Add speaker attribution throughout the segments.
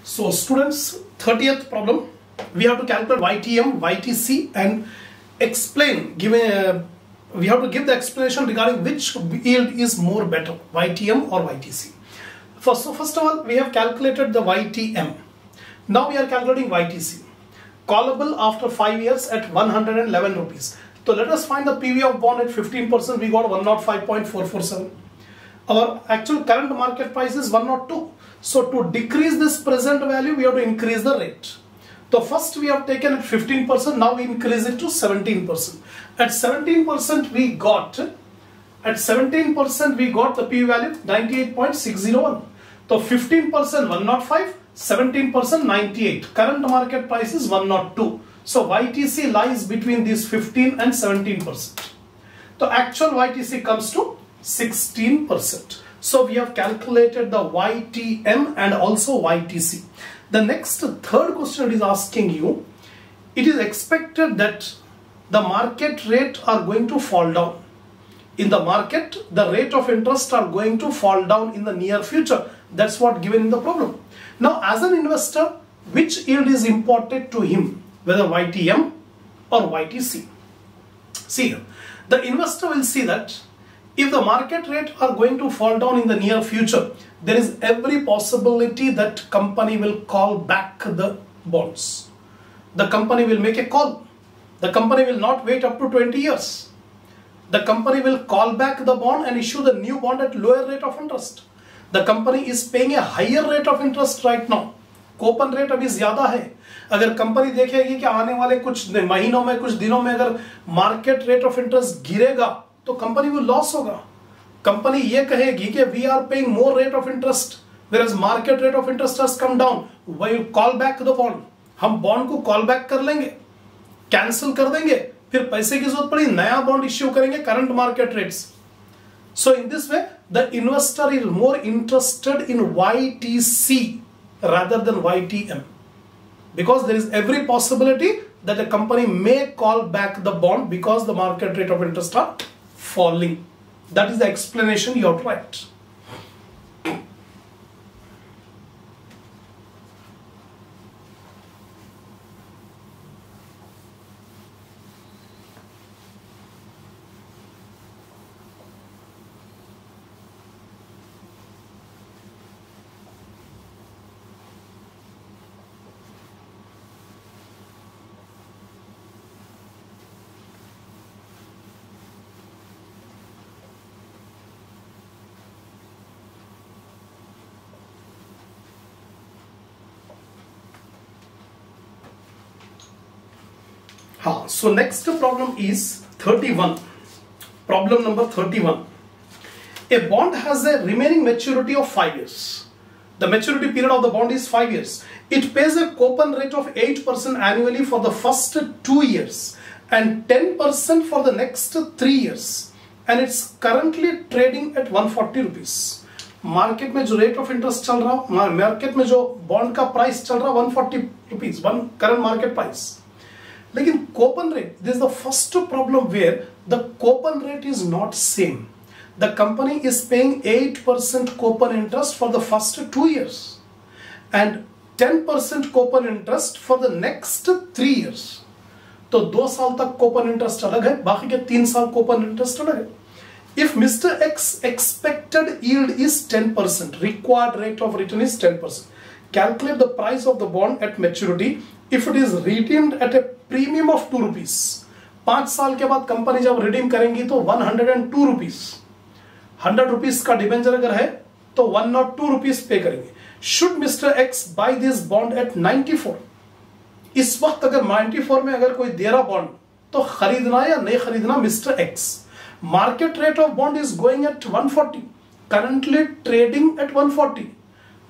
Speaker 1: So students, 30th problem, we have to calculate YTM, YTC and explain, we have to give the explanation regarding which yield is more better, YTM or YTC. First of all, we have calculated the YTM. Now we are calculating YTC. Callable after 5 years at 111 rupees. So let us find the PV of bond at 15%. We got 105.447. Our actual current market price is 102. So to decrease this present value, we have to increase the rate. So first we have taken at 15%. Now we increase it to 17%. At 17% we got the PV value 98.601. So 15% 105, 17% 98. Current market price is 102. So YTC lies between these 15 and 17%. The actual YTC comes to 16%. So we have calculated the YTM and also YTC. The next third question is asking you, it is expected that the market rate are going to fall down. In the market, the rate of interest are going to fall down in the near future. That's what given in the problem. Now as an investor, which yield is important to him, whether YTM or YTC? See, the investor will see that if the market rate are going to fall down in the near future, there is every possibility that company will call back the bonds. The company will make a call. The company will not wait up to 20 years. The company will call back the bond and issue the new bond at lower rate of interest. The company is paying a higher rate of interest right now. Coupon rate अभी ज्यादा है. अगर company देखेगी कि आने वाले कुछ महीनों में, कुछ दिनों में अगर मार्केट रेट ऑफ इंटरेस्ट गिरेगा तो कंपनी को लॉस होगा. कंपनी ये कहेगी कि we are paying more rate of interest whereas market rate of interest has come down. We call back the bond. हम बॉन्ड को कॉल बैक कर लेंगे, कैंसिल कर देंगे, फिर पैसे की जरूरत पड़ी नया बॉन्ड इश्यू करेंगे current market rates. So in this way, the investor is more interested in YTC rather than YTM, because there is every possibility that the company may call back the bond because the market rate of interest are falling. That is the explanation you have to write. So next problem is 31. Problem number 31. A bond has a remaining maturity of 5 years. The maturity period of the bond is 5 years. It pays a coupon rate of 8% annually for the first 2 years and 10% for the next 3 years. And it's currently trading at 140 rupees. Market में जो rate of interest चल रहा, market में जो bond का price चल रहा 140 rupees, current market price. लेकिन coupon rate, this is the first problem where the coupon rate is not same. The company is paying 8% coupon interest for the first 2 years and 10% coupon interest for the next 3 years. तो 2 साल तक coupon interest अलग है, बाकी के 3 साल coupon interest अलग है. If Mr. X expected yield is 10%, required rate of return is 10%. Calculate the price of the bond at maturity if it is redeemed at a premium of 2 rupees. 5 साल के बाद कंपनी जब redeem करेंगी तो 102 rupees. 100 rupees का debenture अगर है तो 102 रुपीस पे करेंगे. Should mister X buy this bond at 94? इस वक्त अगर 94 में अगर कोई दे रहा बॉन्ड तो खरीदना या नहीं खरीदना mister x. Market rate of bond is going at 140, currently trading at 140,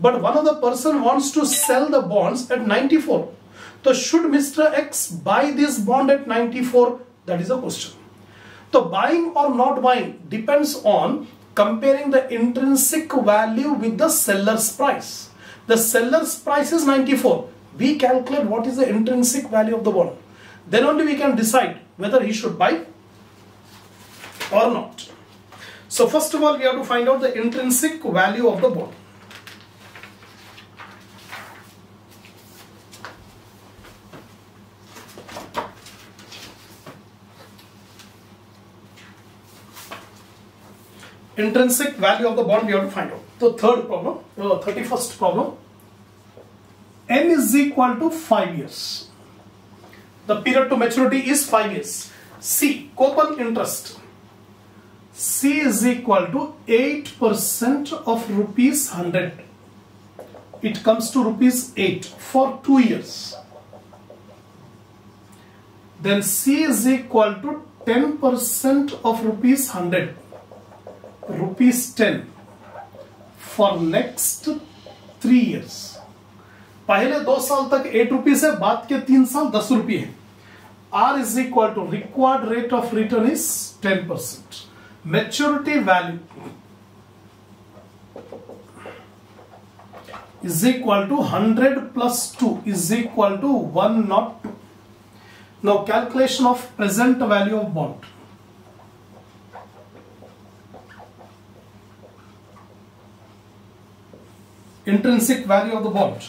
Speaker 1: but one of the person wants to sell the bonds at 94. So should Mr. X buy this bond at 94? That is a question. So buying or not buying depends on comparing the intrinsic value with the seller's price. The seller's price is 94. We calculate what is the intrinsic value of the bond. Then only we can decide whether he should buy or not. So first of all, we have to find out the intrinsic value of the bond. intrinsic value of the bond we have to find out. So third problem, 31st problem. N is equal to 5 years. The period to maturity is 5 years. C, coupon interest. C is equal to 8% of rupees 100. It comes to rupees 8 for 2 years. Then C is equal to 10% of rupees 100. Rupees 10 for next 3 years. पहले 2 साल तक 8 rupees है, बाद के 3 साल 10 रुपये है. R is equal to required rate of return is 10%. Maturity value is equal to 100 plus 2 is equal to 102. Now calculation of present value of bond. Intrinsic value of the bond.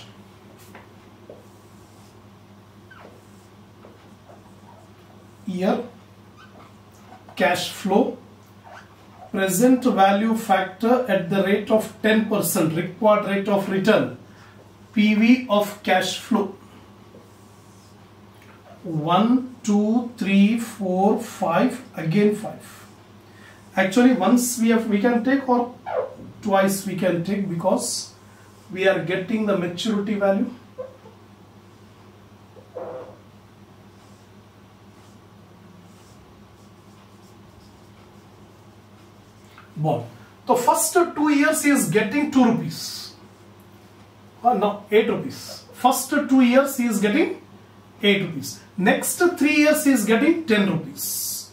Speaker 1: Here cash flow, present value factor at the rate of 10%, required rate of return, PV of cash flow. 1, 2, 3, 4, 5, again 5. Actually once we can take, or twice we can take, because we are getting the maturity value. Bond. So first 2 years he is getting 2 rupees. No, 8 rupees. First 2 years he is getting 8 rupees. Next 3 years he is getting 10 rupees.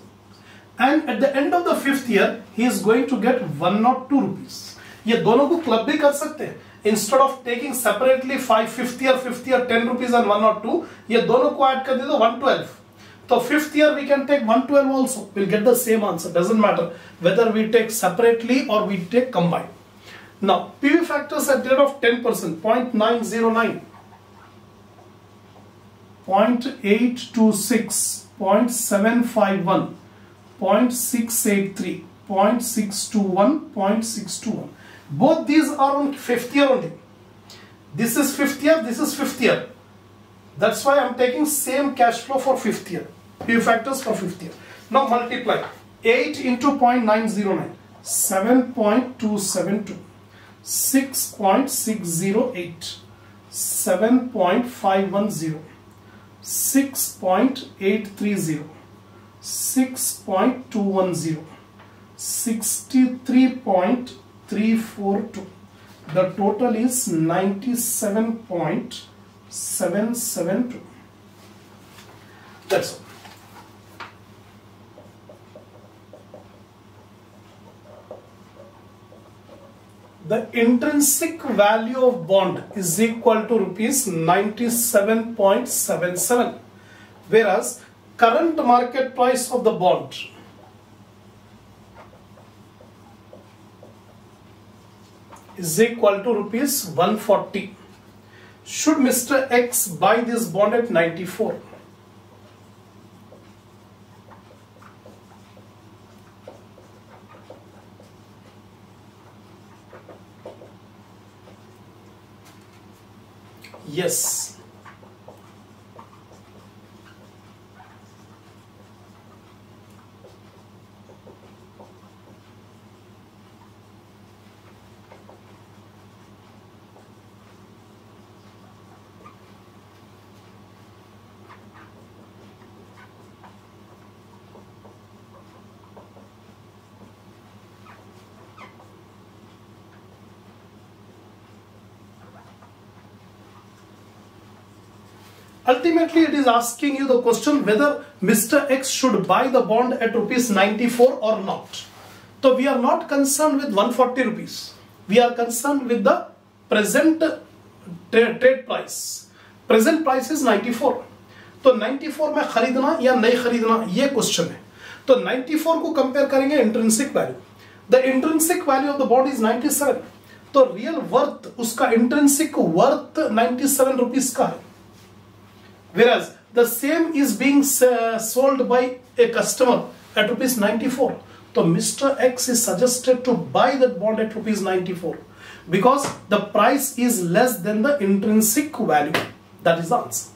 Speaker 1: And at the end of the 5th year he is going to get 102 rupees. ये दोनों को club भी कर सकते हैं. Instead of taking separately 5th year 10 rupees and 102, ये दोनों को ऐड कर दे तो 112. So 5th year we can take 112 also. We'll get the same answer. Doesn't matter whether we take separately or we take combined. Now PV factors at the rate of 10%, 0.909, 0.826, 0.751, 0.683, 0.621, 0.621. Both these are on 5th year only. This is 5th year, this is 5th year. That's why I'm taking same cash flow for 5th year. PV factors for 5th year. Now multiply 8 into 0.909, 7.272, 6.608, 7.510, 6.830, 6.210, 63.342. The total is 97.772. That's all. The intrinsic value of bond is equal to rupees 97.77, whereas current market price of the bond is equal to rupees 140. Should Mr. X buy this bond at 94? Yes. Ultimately, it is asking you the question whether Mr. X should buy the bond at rupees 94 or not. So we are not concerned with 140 rupees. We are concerned with the present trade price. Present price is 94. तो 94 में खरीदना या नहीं खरीदना ये question है. तो 94 को कंपेयर करेंगे intrinsic value. The intrinsic value of the bond is 97. तो रियल वर्थ उसका इंट्रिंसिक वर्थ 97 रुपीस का है. Whereas the same is being sold by a customer at rupees 94. तो तो Mr. X is suggested to buy that bond at rupees 94 because the price is less than the intrinsic value. That is the answer.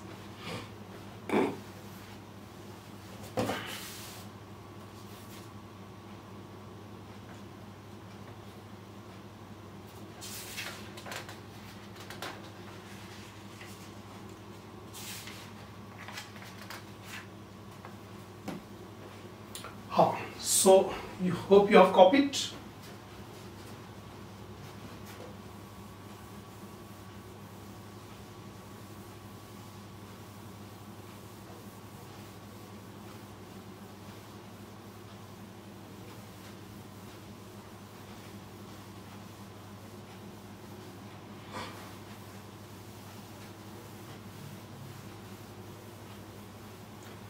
Speaker 1: So you hope you have copied.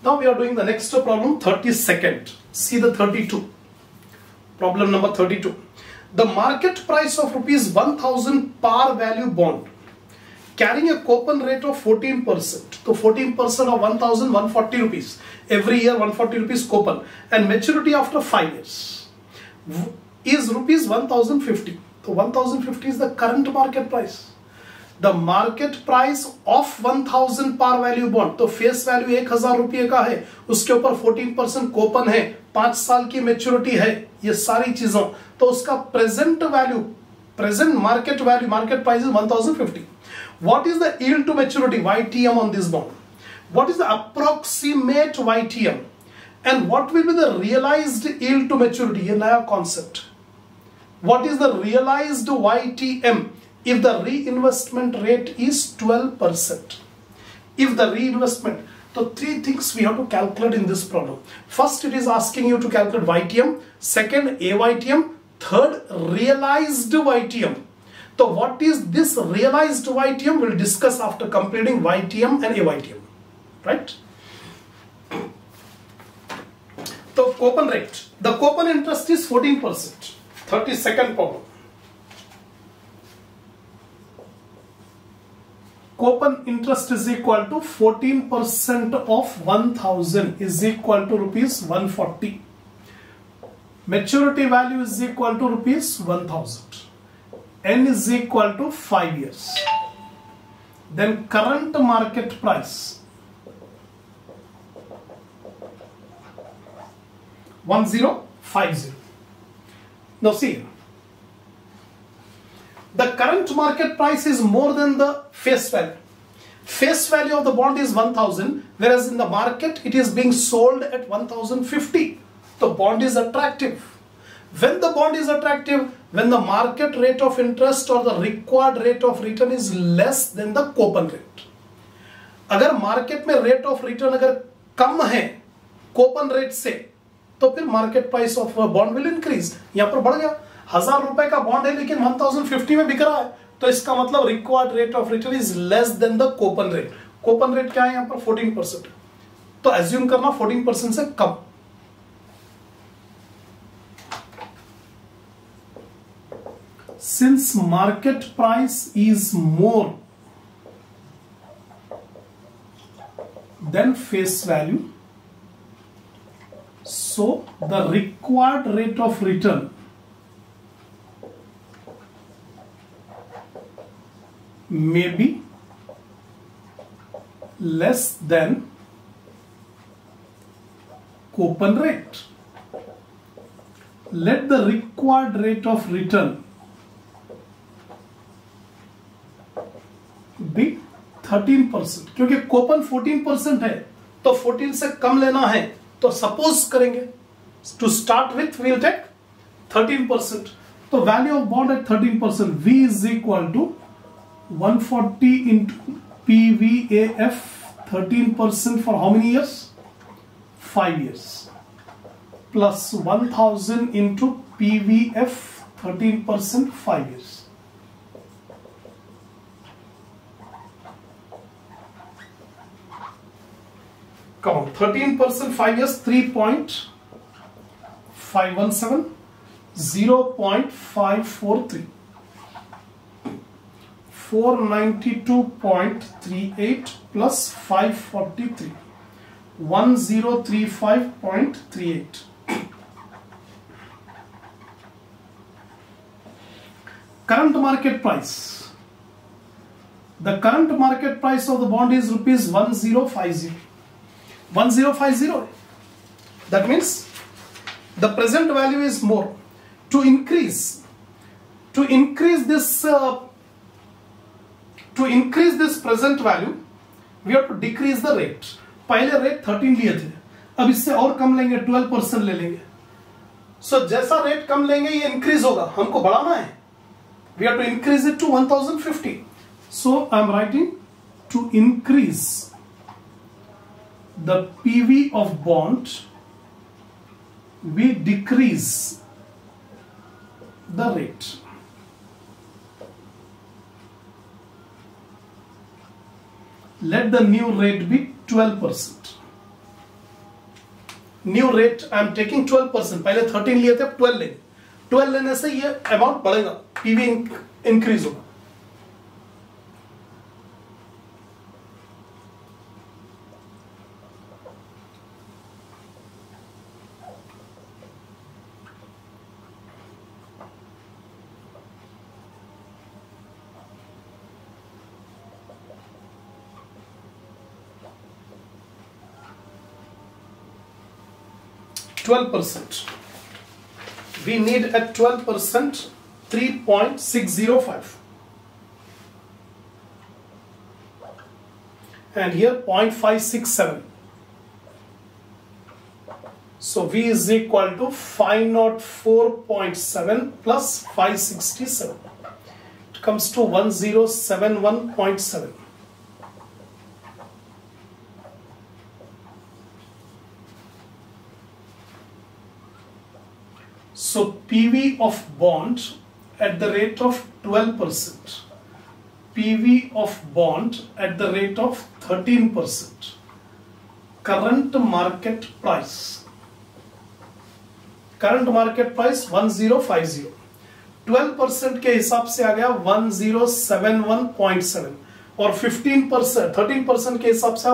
Speaker 1: Now we are doing the next problem, 32nd. See the 32. Problem number 32. The market price of rupees 1000 par value bond carrying a coupon rate of 14%. So 14% of 1000, 140 rupees. Every year 140 rupees coupon. And maturity after 5 years is rupees 1050. So 1050 is the current market price. The market price of 1000 par value bond, तो face value 1000 रुपये का है, उसके ऊपर 14% Köppen है, 5 साल की maturity है, ये सारी चीजों, तो उसका present value, present market value, market price is 1050. What is the yield to maturity YTM on this bond? What is the approximate YTM? And what will be the realized yield to maturity? ये नया concept. What is the realized YTM? If the reinvestment rate is 12%. If the reinvestment, so 3 things we have to calculate in this problem. First, it is asking you to calculate YTM. Second, AYTM. Third, realized YTM. So what is this realized YTM? We'll discuss after completing YTM and AYTM. Right? So coupon rate. The coupon interest is 14%. 32nd problem. Coupon interest is equal to 14% of 1000 is equal to rupees 140. Maturity value is equal to rupees 1000. N is equal to 5 years. Then current market price 1050. Now see, the current market price is more than the face value. Face value of the bond is 1000, whereas in the market it is being sold at 1050. The bond is attractive. When the bond is attractive, when the market rate of interest or the required rate of return is less than the coupon rate. अगर market में rate of return अगर कम है coupon rate से, तो फिर market price of bond will increase. यहाँ पर बढ़ गया, 1000 रुपए का बॉन्ड है लेकिन 1050 में बिक रहा है, तो इसका मतलब required rate of return is less than the Köppen rate. Köppen rate क्या है यहां पर 14%, तो एज्यूम करना 14% से कम. Since market price is more than face value, so the required rate of return may be less than coupon rate. Let the required rate of return be 13%. क्योंकि coupon 14% है, तो 14 से कम लेना है, तो सपोज करेंगे to start with we will take 13%. तो value of bond at 13%, V is equal to 140 into PVAF 13% for how many years? 5 years. Plus 1000 into PVF 13% 5 years. Come on, 13% 5 years, 3.517, 0.543. 492.38 plus 543, 1035.38. current market price. The current market price of the bond is rupees 1050. 1050. That means the present value is more. To increase this present value, we have to decrease the rate. पहले rate 13 लिए थे, अब इससे और कम लेंगे, 12% ले लेंगे. So जैसा रेट कम लेंगे ये इंक्रीज होगा, हमको बढ़ाना है. We have to increase it to 1050. So I am writing to increase the PV of bond, we decrease the rate. Let the new rate be 12%. New rate I am taking 12%. पहले 13 लिए थे, 12 लेंगे. 12 लेने से ये अमाउंट बढ़ेगा, PV increase होगा. We need at 12% 3.605 and here 0.567. So V is equal to 504.7 plus 567. It comes to 1071.7. So PV of bond at the rate of 12%, PV of bond at the rate of 13%, current market price 1050, 12% के हिसाब से आ गया 1071.7 और 15%, 13% के हिसाब से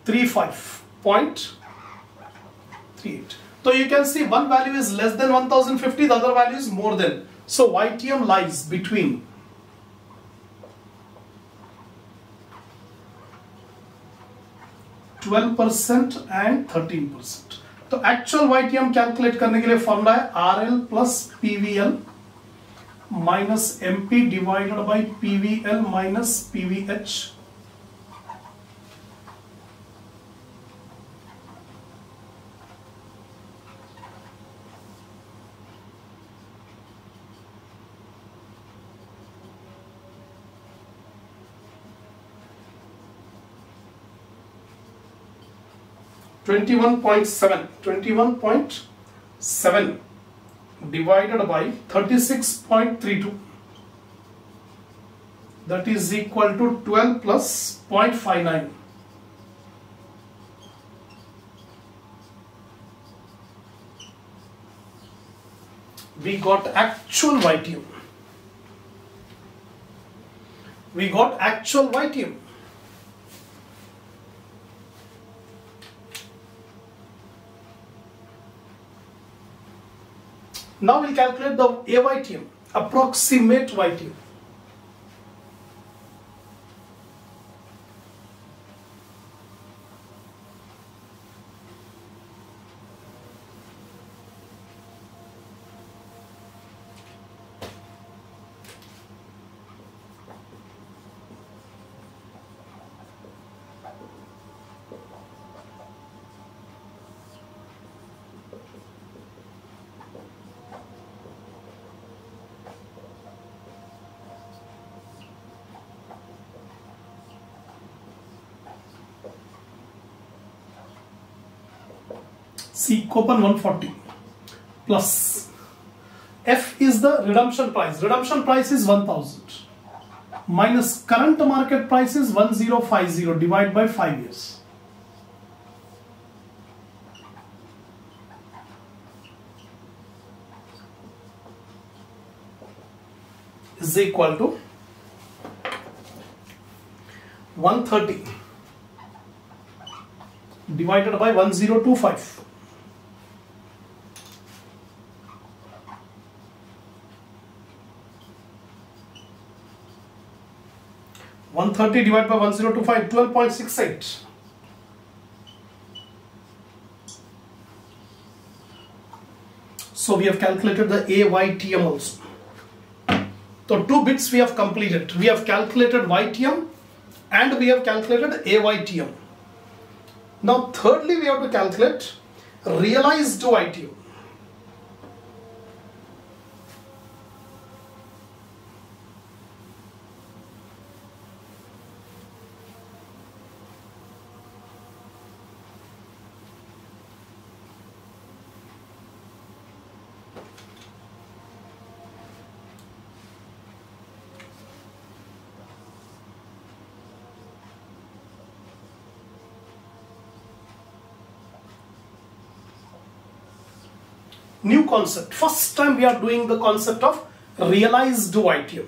Speaker 1: 1035.38. So you can see one value is less than 1050, the other value is more than. So YTM lies between 12% and 13%. तो actual YTM calculate करने के लिए फॉर्मूला है RL plus PVL minus MP divided by PVL minus PVH. Twenty-one point seven divided by 36.32, that is equal to 12 plus 0.59. We got actual YTM. We got actual YTM. Now we'll calculate the AYTM, approximate YTM. C coupon 140 plus F is the redemption price. Redemption price is 1000 minus current market price is 1050 divided by 5 years. Is equal to 130 divided by 1025. 130 divided by 1025, 12.68. So we have calculated the AYTM also. So 2 bits we have completed. We have calculated YTM and we have calculated AYTM. Now thirdly we have to calculate realized YTM. New concept. First time we are doing the concept of realized YTM.